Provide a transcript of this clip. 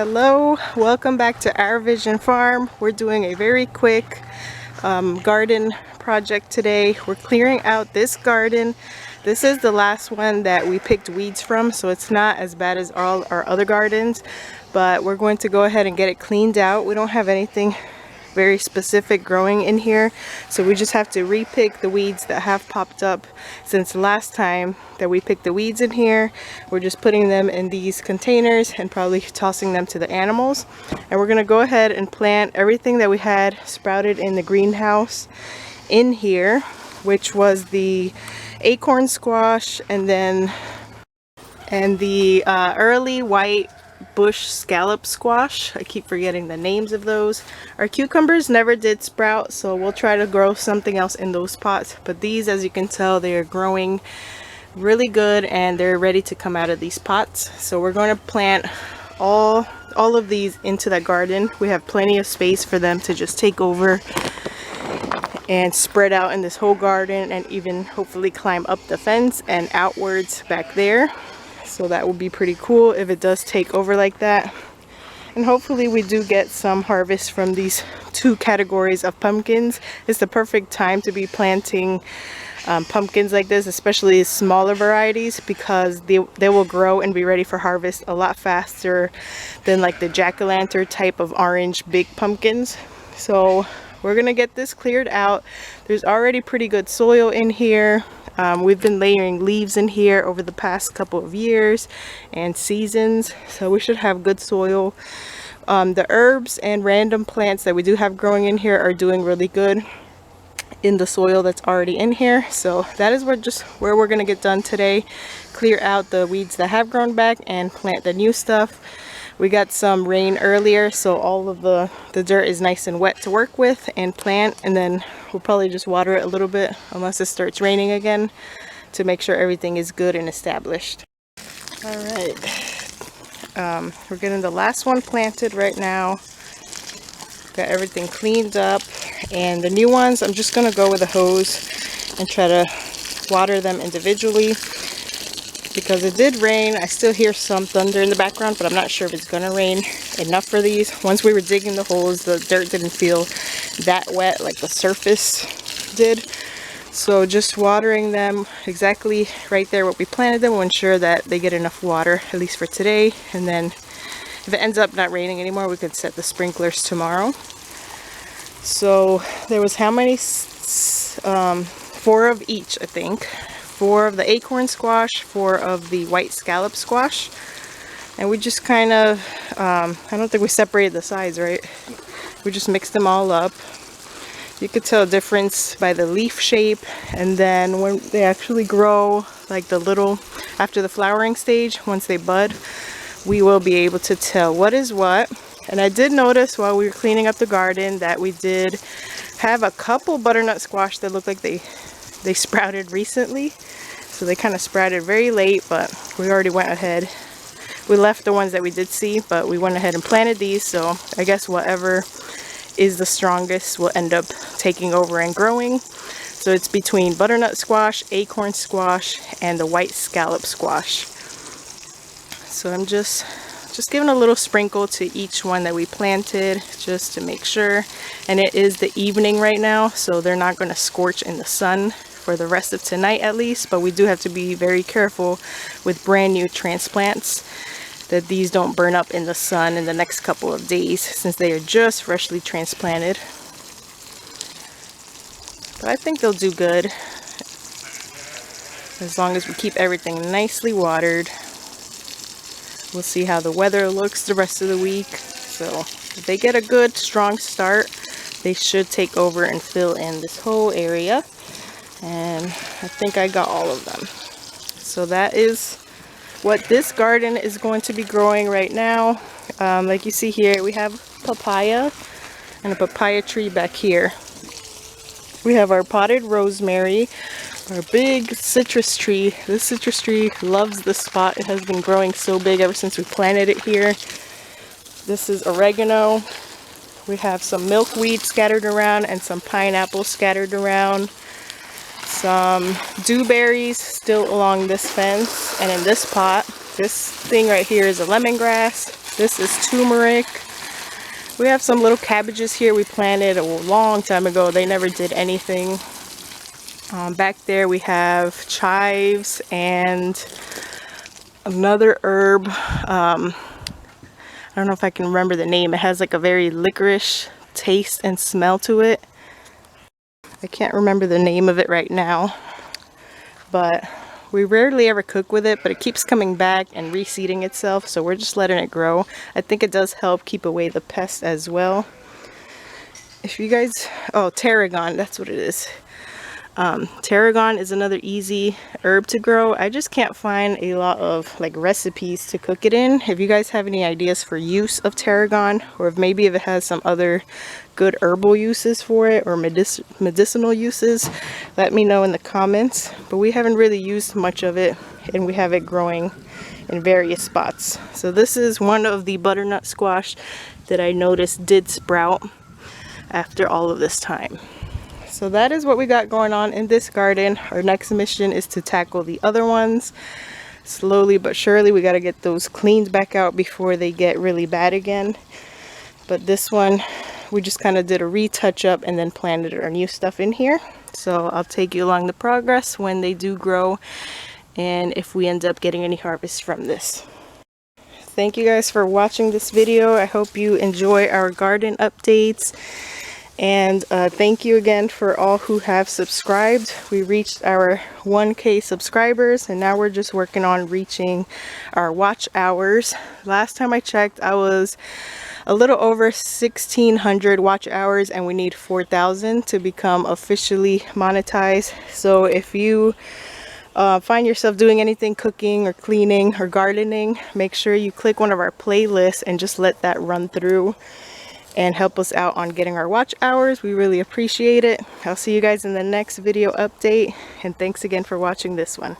Hello, welcome back to Our Vision Farm. We're doing a very quick garden project today. We're clearing out this garden. This is the last one that we picked weeds from, so it's not as bad as all our other gardens, but we're going to go ahead and get it cleaned out. We don't have anything very specific growing in here, so we just have to re-pick the weeds that have popped up since the last time that we picked the weeds in here. We're just putting them in these containers and probably tossing them to the animals, and we're gonna go ahead and plant everything that we had sprouted in the greenhouse in here, which was the acorn squash and the early white bush scallop squash. I keep forgetting the names of those. Our cucumbers never did sprout, so we'll try to grow something else in those pots, but these, as you can tell, they are growing really good and they're ready to come out of these pots. So we're going to plant all of these into that garden. We have plenty of space for them to just take over and spread out in this whole garden, and even hopefully climb up the fence and outwards back there. So that would be pretty cool if it does take over like that. And hopefully we do get some harvest from these two categories of pumpkins. It's the perfect time to be planting pumpkins like this, especially smaller varieties, because they will grow and be ready for harvest a lot faster than like the jack-o'-lantern type of orange big pumpkins. So we're gonna get this cleared out. There's already pretty good soil in here. We've been layering leaves in here over the past couple of years and seasons, so we should have good soil. The herbs and random plants that we do have growing in here are doing really good in the soil that's already in here. So that is where we're gonna get done today. Clear out the weeds that have grown back and plant the new stuff. We got some rain earlier, so all of the dirt is nice and wet to work with and plant, and then we'll probably just water it a little bit unless it starts raining again, to make sure everything is good and established. All right, we're getting the last one planted right now. Got everything cleaned up, and the new ones I'm just gonna go with a hose and try to water them individually. Because it did rain, I still hear some thunder in the background, but I'm not sure if it's gonna rain enough for these. Once we were digging the holes, the dirt didn't feel that wet like the surface did. So just watering them exactly right there where we planted them will ensure that they get enough water, at least for today. And then if it ends up not raining anymore, we could set the sprinklers tomorrow. So there was how many? 4 of each, I think. 4 of the acorn squash, 4 of the white scallop squash, and we just kind of I don't think we separated the sides, right? We just mixed them all up. You could tell a difference by the leaf shape, and then when they actually grow, like the little after the flowering stage, once they bud, we will be able to tell what is what. And I did notice while we were cleaning up the garden that we did have a couple butternut squash that looked like they sprouted recently. So they kind of sprouted very late, but we already went ahead. We left the ones that we did see, but we went ahead and planted these. So I guess whatever is the strongest will end up taking over and growing. So it's between butternut squash, acorn squash, and the white scallop squash. So I'm just giving a little sprinkle to each one that we planted, just to make sure. And it is the evening right now, so they're not going to scorch in the sun for the rest of tonight at least, but we do have to be very careful with brand new transplants that these don't burn up in the sun in the next couple of days, since they are just freshly transplanted. But I think they'll do good as long as we keep everything nicely watered. We'll see how the weather looks the rest of the week. So if they get a good strong start, they should take over and fill in this whole area. And I think I got all of them. So that is what this garden is going to be growing right now. Like you see here, we have papaya and a papaya tree back here. We have our potted rosemary, our big citrus tree. This citrus tree loves this spot. It has been growing so big ever since we planted it here. This is oregano. We have some milkweed scattered around and some pineapple scattered around. Some dewberries still along this fence, and in this pot, this thing right here is a lemongrass. This is turmeric. We have some little cabbages here we planted a long time ago. They never did anything. Back there we have chives and another herb. I don't know if I can remember the name. It has like a very licorice taste and smell to it. I can't remember the name of it right now, but we rarely ever cook with it, but it keeps coming back and reseeding itself, so we're just letting it grow. I think it does help keep away the pests as well. If you guys, oh, tarragon, that's what it is. Tarragon is another easy herb to grow. I just can't find a lot of like recipes to cook it in. If you guys have any ideas for use of tarragon, or if maybe if it has some other good herbal uses for it or medicinal uses, let me know in the comments. But we haven't really used much of it, and we have it growing in various spots. So this is one of the butternut squash that I noticed did sprout after all of this time. So that is what we got going on in this garden. Our next mission is to tackle the other ones. Slowly but surely, we got to get those cleaned back out before they get really bad again. But this one, we just kind of did a retouch up and then planted our new stuff in here. So I'll take you along the progress when they do grow and if we end up getting any harvest from this. Thank you guys for watching this video. I hope you enjoy our garden updates. And thank you again for all who have subscribed. We reached our 1K subscribers, and now we're just working on reaching our watch hours. Last time I checked, I was a little over 1,600 watch hours, and we need 4,000 to become officially monetized. So if you find yourself doing anything, cooking or cleaning or gardening, make sure you click one of our playlists and just let that run through and help us out on getting our watch hours. We really appreciate it. I'll see you guys in the next video update, and thanks again for watching this one.